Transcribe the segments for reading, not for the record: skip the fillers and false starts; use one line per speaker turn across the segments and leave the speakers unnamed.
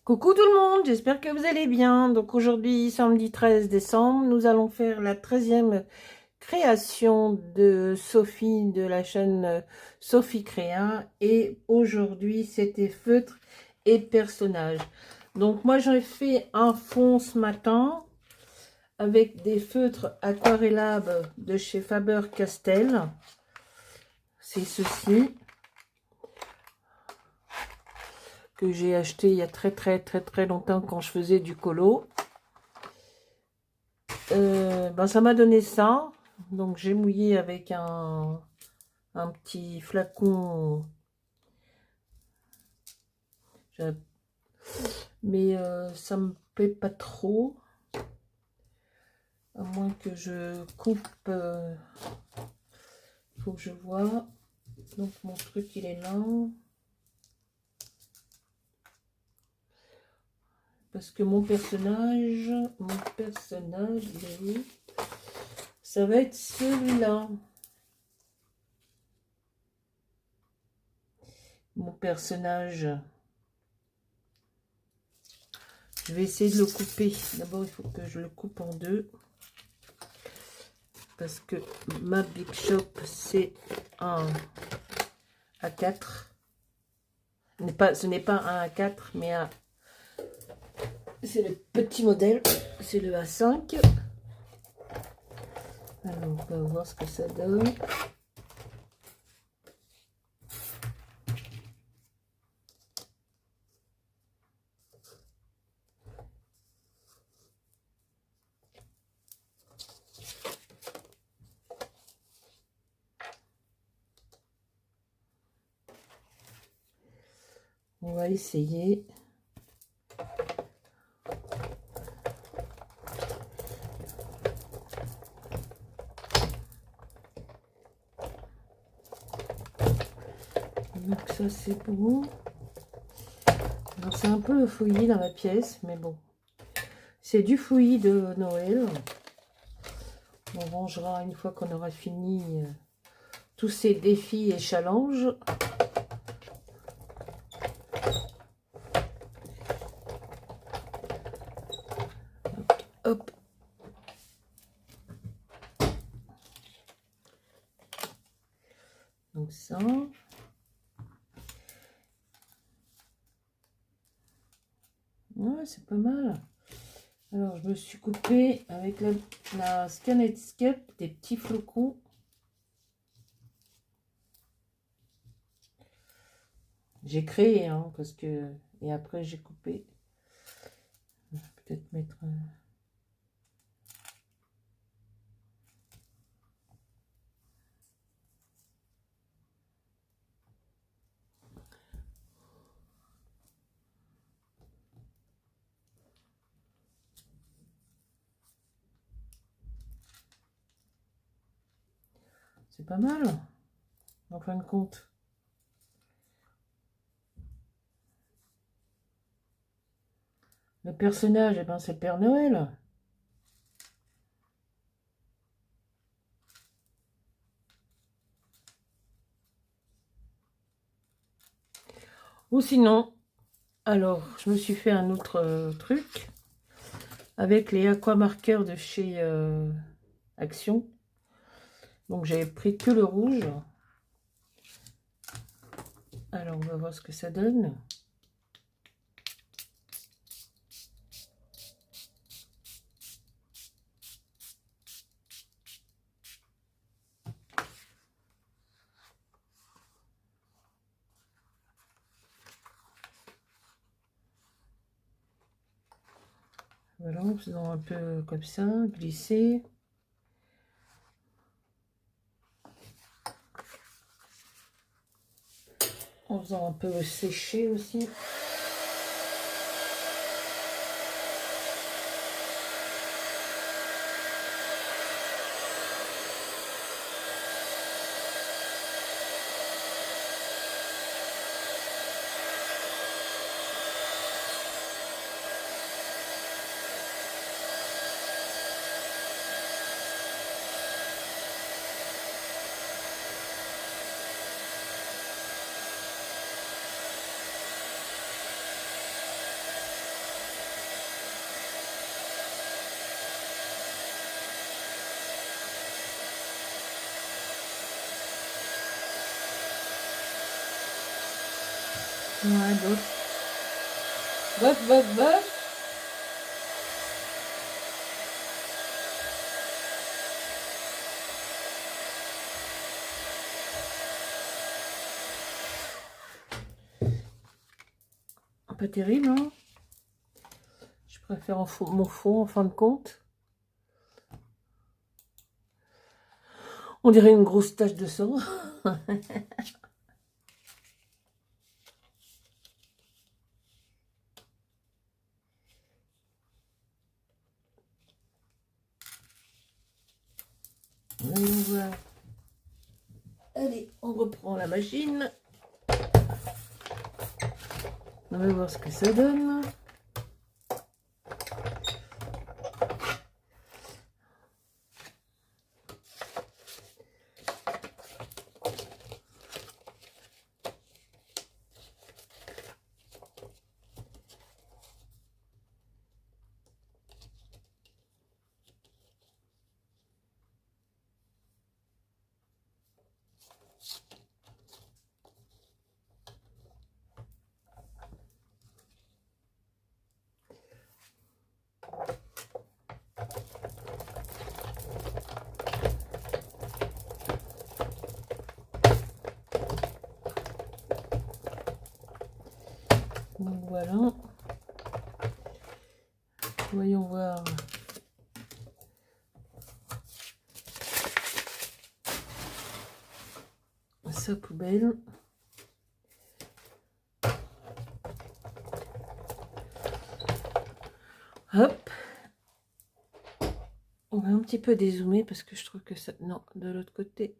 Coucou tout le monde, j'espère que vous allez bien. Donc aujourd'hui, samedi 13 décembre, nous allons faire la 13e création de Sophie de la chaîne Sophie Créa. Et aujourd'hui, c'était feutre et personnages. Donc moi, j'ai fait un fond ce matin avec des feutres aquarellables de chez Faber-Castell. C'est ceci que j'ai acheté il y a très longtemps quand je faisais du colo. Ben ça m'a donné ça, donc j'ai mouillé avec un petit flacon, mais ça me plaît pas trop, à moins que je coupe, faut que je vois. Donc mon truc il est là, parce que mon personnage il est où? Ça va être celui-là. Mon personnage, je vais essayer de le couper. D'abord il faut que je le coupe en deux, parce que ma Big Shop c'est un A4. Ce n'est pas un A4, mais c'est le petit modèle, c'est le A5. Alors on va voir ce que ça donne. On va essayer. Donc ça c'est bon. C'est un peu le fouillis dans la pièce, mais bon. C'est du fouillis de Noël. On rangera une fois qu'on aura fini tous ces défis et challenges. Hop. Donc ça. Ouais, c'est pas mal. Alors, je me suis coupé avec la Scanescape des petits flocons. J'ai créé, hein, parce que... Et après, j'ai coupé. Peut-être mettre... C'est pas mal, en fin de compte. Le personnage, eh ben, c'est le Père Noël. Ou sinon, alors, je me suis fait un autre truc avec les aquamarqueurs de chez Action. Donc, j'avais pris que le rouge. Alors, on va voir ce que ça donne. Voilà, en faisant un peu comme ça, glisser. En faisant un peu sécher aussi. Ouais, bof. Bof, bof, bof. Pas terrible, hein. Je préfère mon fond en fin de compte. On dirait une grosse tache de sang. Voyons voir. Allez, on reprend la machine. On va voir ce que ça donne. Donc voilà. Voyons voir. Sa poubelle. Hop. On va un petit peu dézoomer parce que je trouve que ça... Non, de l'autre côté.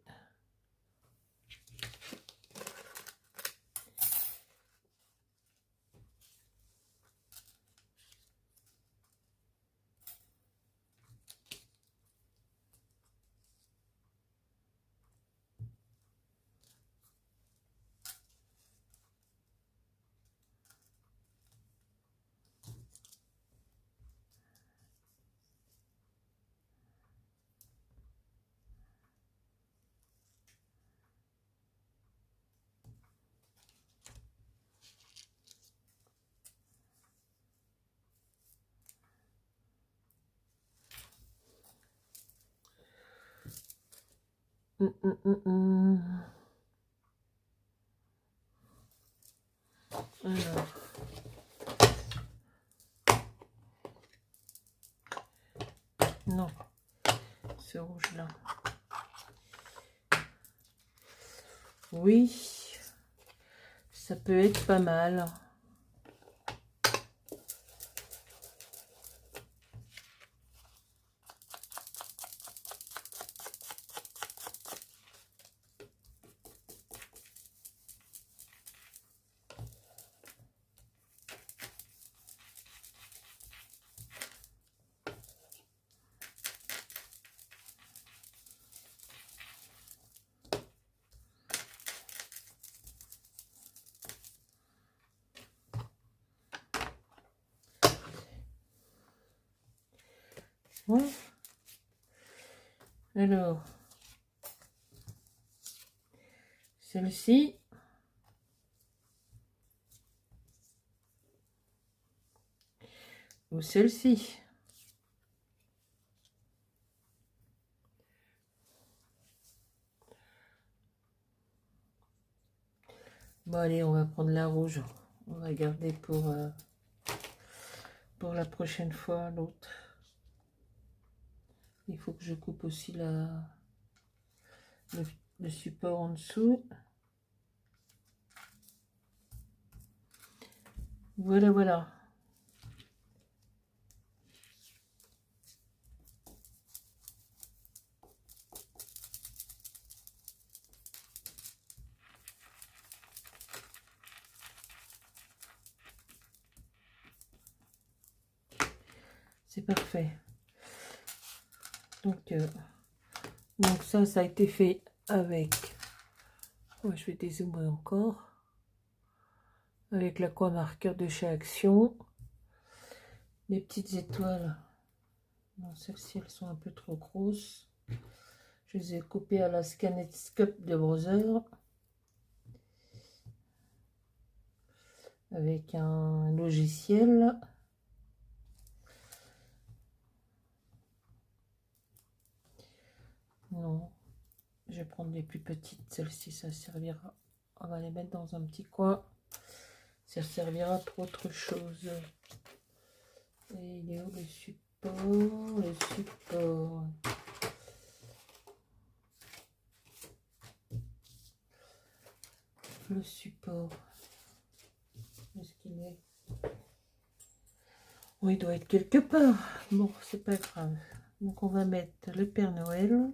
Alors. Non. Ce rouge-là. Oui. Ça peut être pas mal. Ouais. Alors, celle-ci, ou celle-ci. Bon, allez, on va prendre la rouge. On va garder pour la prochaine fois l'autre. Il faut que je coupe aussi le support en dessous. Voilà, voilà. C'est parfait. Donc ça a été fait avec... Ouais, je vais dézoomer encore. Avec l'aquamarqueur de chez Action. Les petites étoiles. Non, celles-ci, elles sont un peu trop grosses. Je les ai coupées à la Scanetscope de Brother. avec un logiciel. Non, je vais prendre les plus petites, celle-ci ça servira. On va les mettre dans un petit coin, ça servira pour autre chose. Et il est où le support? Le support. Le support. Où est-ce qu'il est? Oui, il doit être quelque part. Bon, c'est pas grave. Donc on va mettre le Père Noël.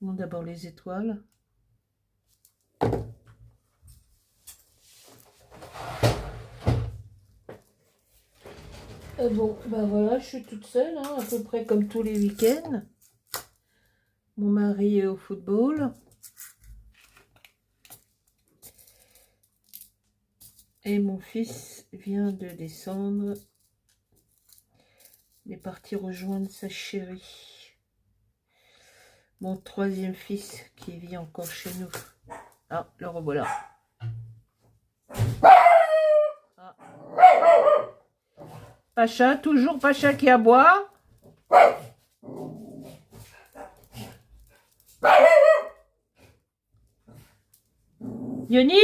Non, d'abord les étoiles. Bon, ben voilà, je suis toute seule, hein, à peu près comme tous les week-ends. Mon mari est au football. Et mon fils vient de descendre. Il est parti rejoindre sa chérie. Mon troisième fils qui vit encore chez nous. Ah, le revoilà. Ah. Pacha, toujours Pacha qui aboie. Yoni?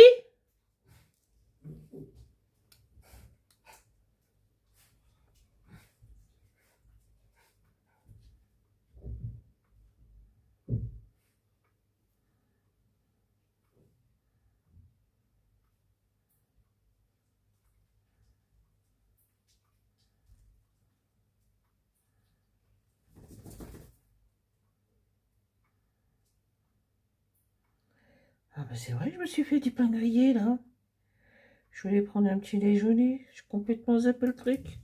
Ah bah c'est vrai, je me suis fait du pain grillé là. Je voulais prendre un petit déjeuner. Je suis complètement zappé le truc.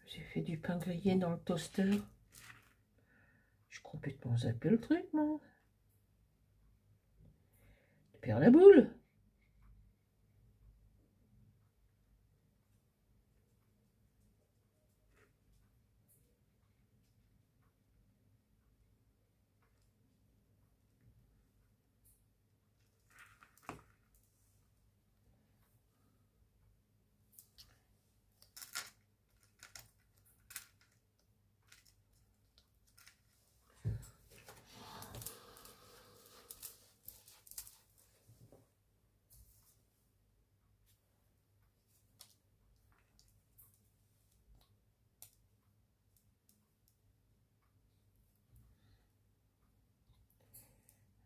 J'ai fait du pain grillé dans le toaster. Je suis complètement zappé le truc, moi. Je perds la boule.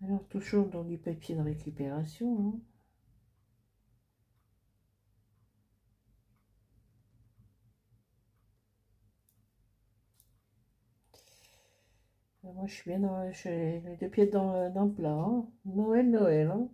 Alors, toujours dans du papier de récupération. Hein. Moi, je suis bien dans... J'ai les deux pieds dans le plat. Hein. Noël, Noël. Hein.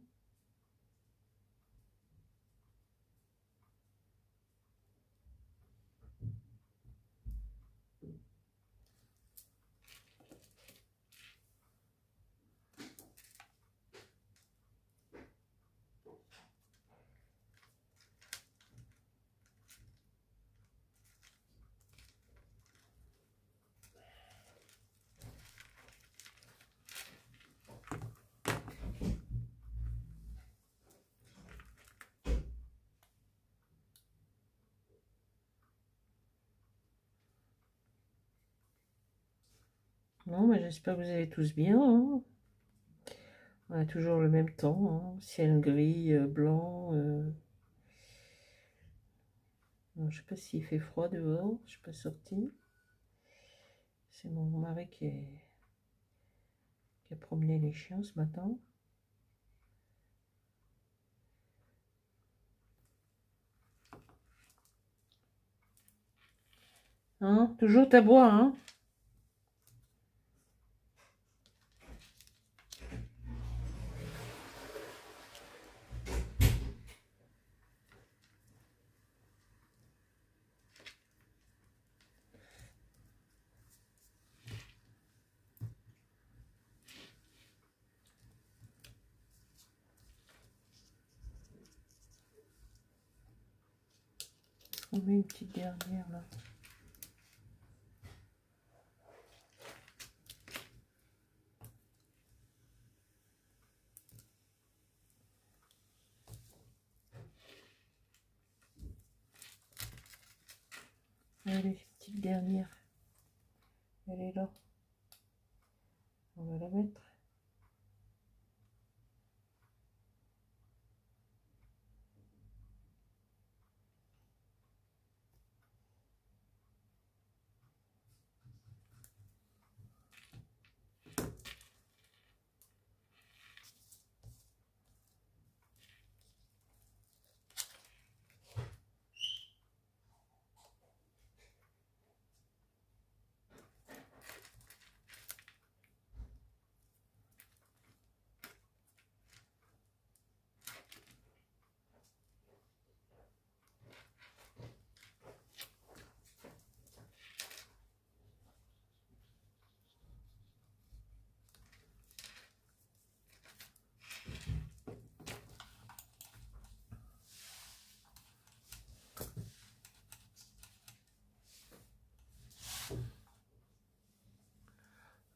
Non, mais j'espère que vous allez tous bien. Hein. On a toujours le même temps. Hein. Ciel gris, blanc. Non, je sais pas s'il fait froid dehors. Je suis pas sortie. C'est mon mari qui a promené les chiens ce matin. Hein, toujours ta bois, hein. On met une petite dernière là. Allez, petite dernière. Elle est là. On va la mettre.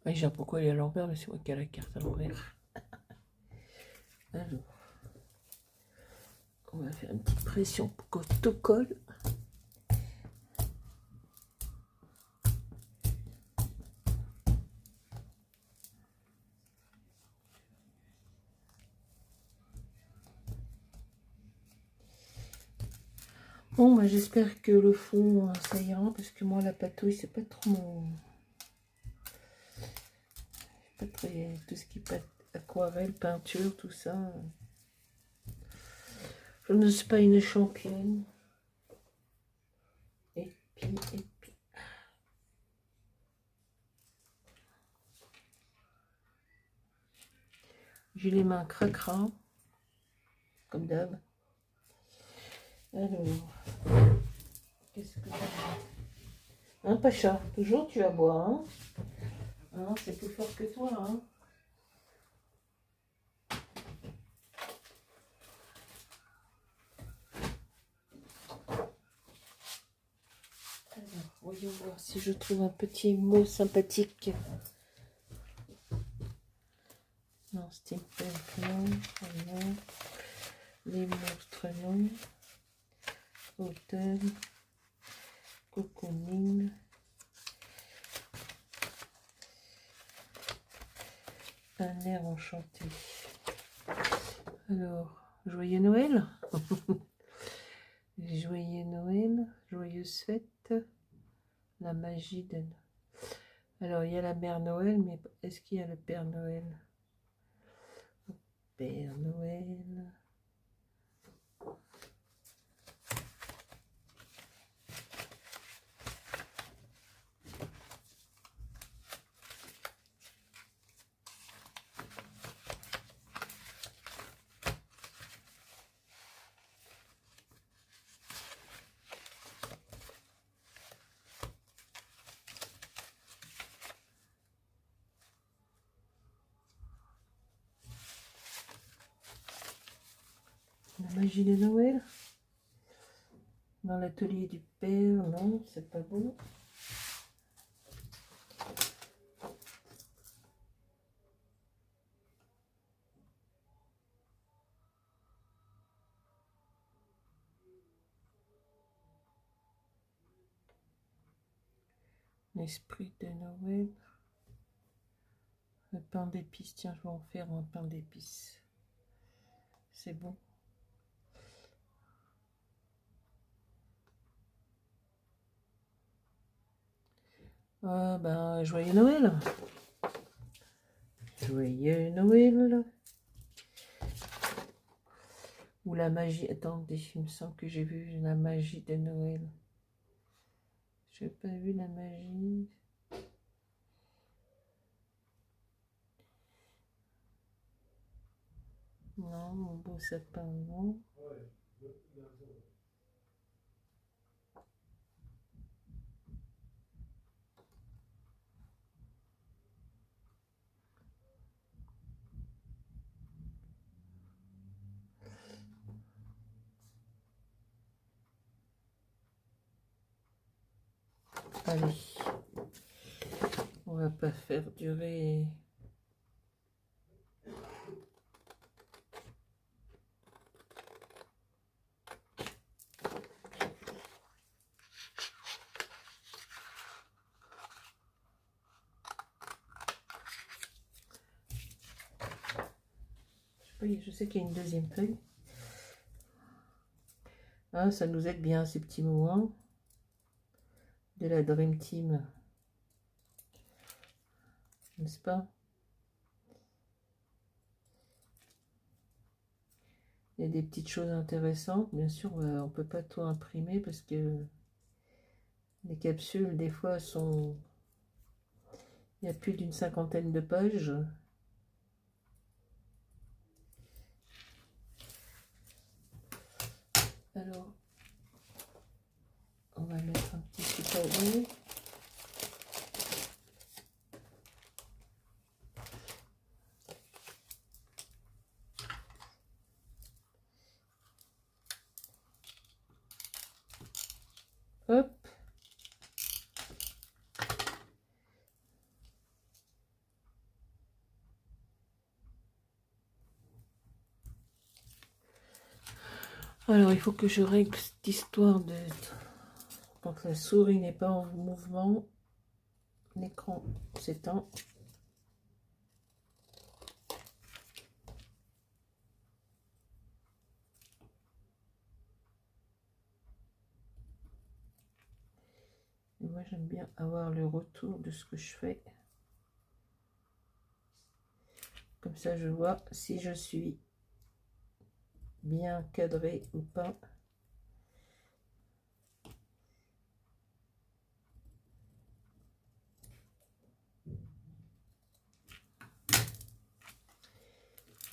Ah, je sais pas pourquoi elle est à l'envers, mais c'est moi qui ai la carte à l'envers. Alors, on va faire une petite pression pour que tout colle. Bon, bah, j'espère que le fond, ça ira, parce que moi, la patouille, c'est pas trop mon... Pas très... Tout ce qui est aquarelle, peinture, tout ça. Je ne suis pas une championne. Et puis... J'ai les mains cracra, comme d'hab. Alors, qu'est-ce que j'ai? Hein, Pacha, toujours tu vas boire, hein? Hein, c'est plus fort que toi, hein? Alors, voyons voir si je trouve un petit mot sympathique. Non, steampunk, non. Non. Les monstres, non. Automne. Cocooning. Un air enchanté. Alors, joyeux Noël. Joyeux Noël. Joyeuse fête. La magie de... Alors, il y a la mère Noël, mais est-ce qu'il y a le Père Noël? Père Noël. La magie de Noël. Dans l'atelier du père, non, c'est pas bon. L'esprit de Noël. Le pain d'épices, tiens, je vais en faire un pain d'épices. C'est bon. Ben, joyeux Noël. Joyeux Noël. Ou la magie. Attendez, il me semble que j'ai vu la magie de Noël. Je n'ai pas vu la magie. Non, mon beau sapin, non. Allez. On va pas faire durer. Oui, je sais qu'il y a une deuxième feuille. Ah, ça nous aide bien ces petits mots hein, de la Dream Team. N'est-ce pas? Il y a des petites choses intéressantes. Bien sûr, on ne peut pas tout imprimer parce que les capsules, des fois, sont... Il y a plus d'une cinquantaine de pages. Alors, on va mettre un petit support. Hop. Alors, il faut que je règle cette histoire de... Quand la souris n'est pas en mouvement, l'écran s'éteint. Et moi, j'aime bien avoir le retour de ce que je fais. Comme ça, je vois si je suis bien cadré ou pas.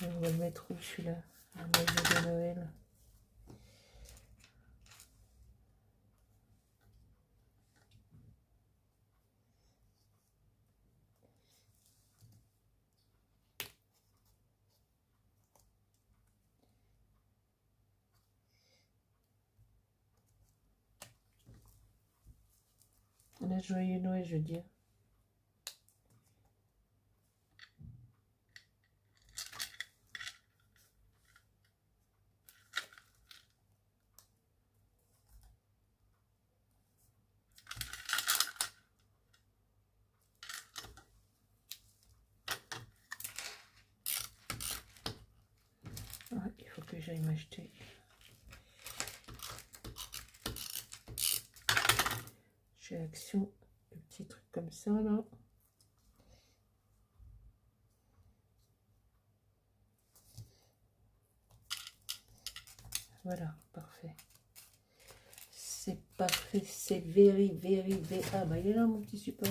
On va le mettre où celui-là? La magie de Noël. La joyeux Noël, je veux dire. Ah, il faut que j'aille m'acheter. Chez Action, le petit truc comme ça là. Voilà, parfait. C'est parfait, c'est very. Ah bah il est là mon petit support.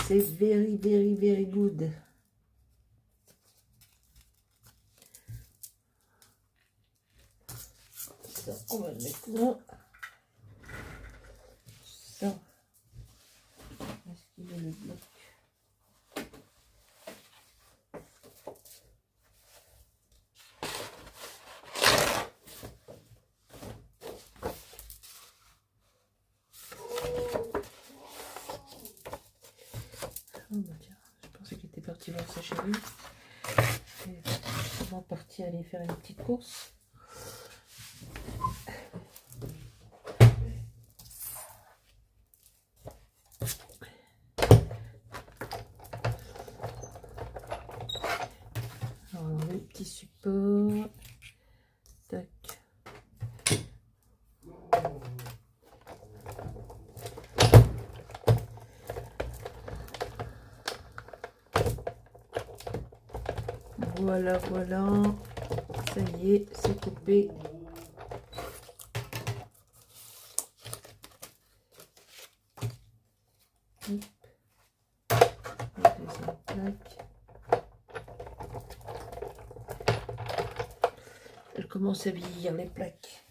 C'est very good. Ça, on va le mettre là. Ça. Est-ce qu'il est le bloc? Oh bah tiens, je pensais qu'il était parti voir sa chérie. On va partir aller faire une petite course. Alors le petit support. Tac. Voilà, ça y est, c'est coupé. Hop. La deuxième plaque. Elle commence à vieillir les plaques.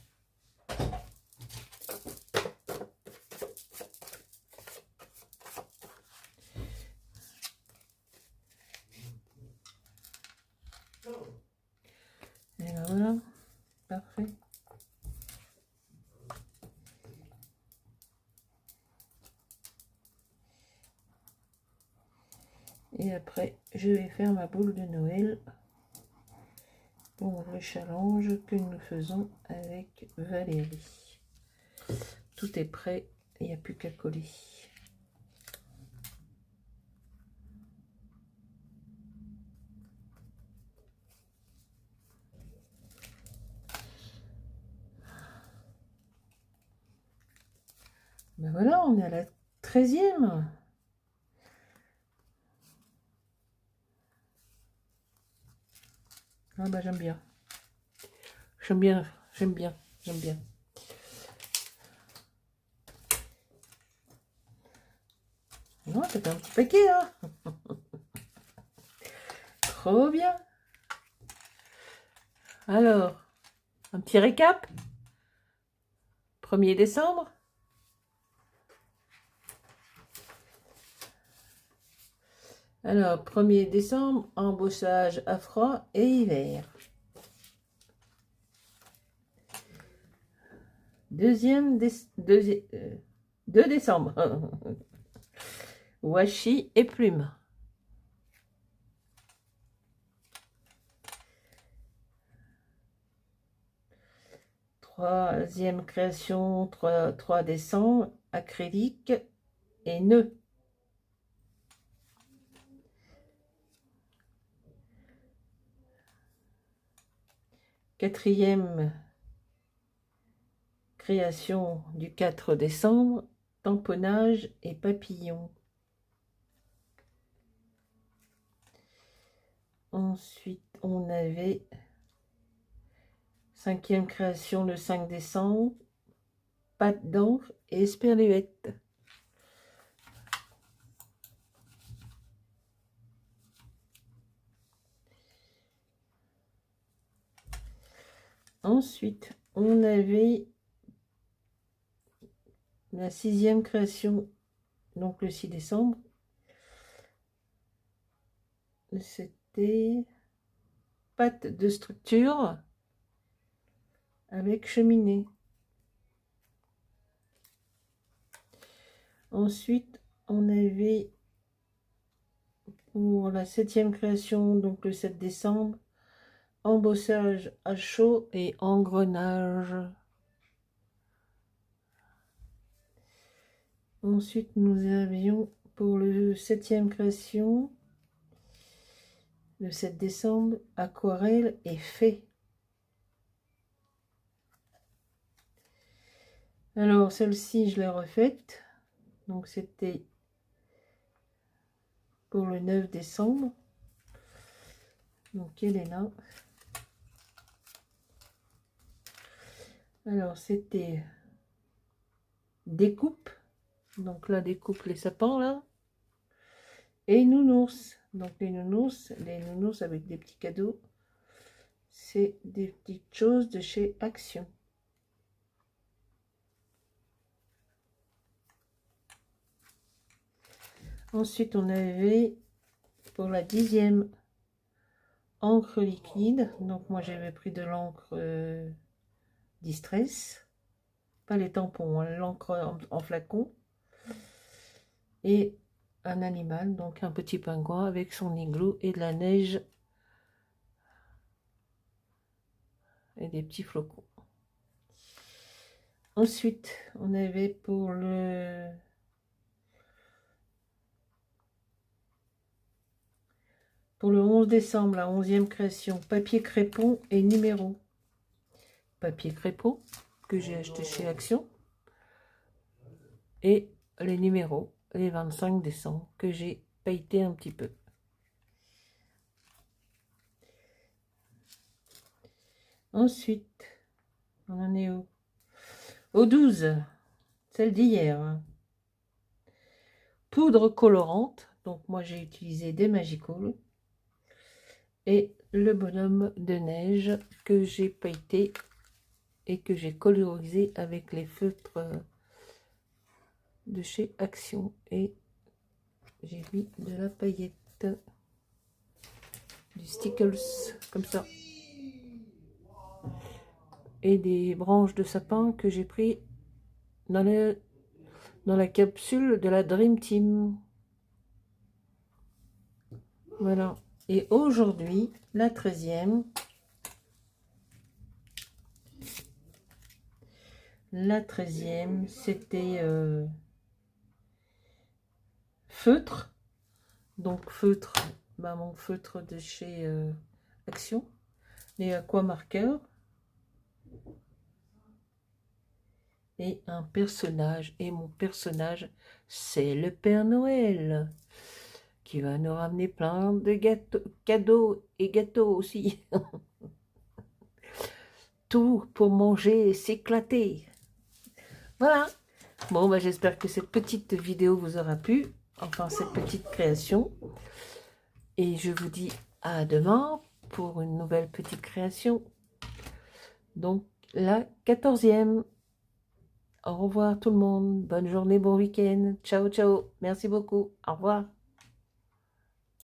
Et ben voilà, parfait. Et après, je vais faire ma boule de Noël pour le challenge que nous faisons avec Valérie. Tout est prêt, il n'y a plus qu'à coller. Ben voilà, on est à la 13e. Ah bah j'aime bien. J'aime bien, j'aime bien, j'aime bien. Non, c'est un petit paquet, hein. Trop bien. Alors, un petit récap. 1er décembre. Alors, 1er décembre, embossage à froid et hiver. 2 décembre, washi et plume. 3e création, 3 décembre, acrylique et nœud. 4e création du 4 décembre, tamponnage et papillon. Ensuite, on avait 5e création le 5 décembre, pâte d'encre et esperluette. Ensuite, on avait la 6e création, donc le 6 décembre. C'était pâte de structure avec cheminée. Ensuite, on avait pour la 7e création, donc le 7 décembre, embossage à chaud et engrenage. Ensuite, nous avions pour le 7e création, le 7 décembre, aquarelle et fée. Alors, celle-ci, je l'ai refaite. Donc, c'était pour le 9 décembre. Donc, elle est là. Alors, c'était découpe. Donc là, découpe les sapins, là. Et nounours. Donc, les nounours avec des petits cadeaux. C'est des petites choses de chez Action. Ensuite, on avait pour la 10e encre liquide. Donc, moi, j'avais pris de l'encre Distress. Pas les tampons, hein, l'encre en flacon. Et un animal, donc un petit pingouin avec son igloo et de la neige. Et des petits flocons. Ensuite, on avait pour le 11 décembre, la 11e création, papier crépon et numéro. Papier crépon que j'ai acheté chez Action. Et les numéros, les 25 décembre, que j'ai pailleté un petit peu. Ensuite, on en est où? Au 12, celle d'hier. Poudre colorante, donc moi j'ai utilisé des Magical. Et le bonhomme de neige que j'ai pailleté et que j'ai colorisé avec les feutres de chez Action. Et j'ai mis de la paillette, du stickers, comme ça. Et des branches de sapin que j'ai pris dans la capsule de la Dream Team. Voilà. Et aujourd'hui, la 13e. La 13e, c'était feutre. Donc feutre, bah, mon feutre de chez Action. Les aquamarqueurs. et un personnage. Et mon personnage, c'est le Père Noël, qui va nous ramener plein de gâteaux, cadeaux et gâteaux aussi. Tout pour manger et s'éclater. Voilà. Bon, bah, j'espère que cette petite vidéo vous aura plu. Enfin, cette petite création. Et je vous dis à demain pour une nouvelle petite création. Donc, la 14e. Au revoir tout le monde. Bonne journée, bon week-end. Ciao, ciao. Merci beaucoup. Au revoir.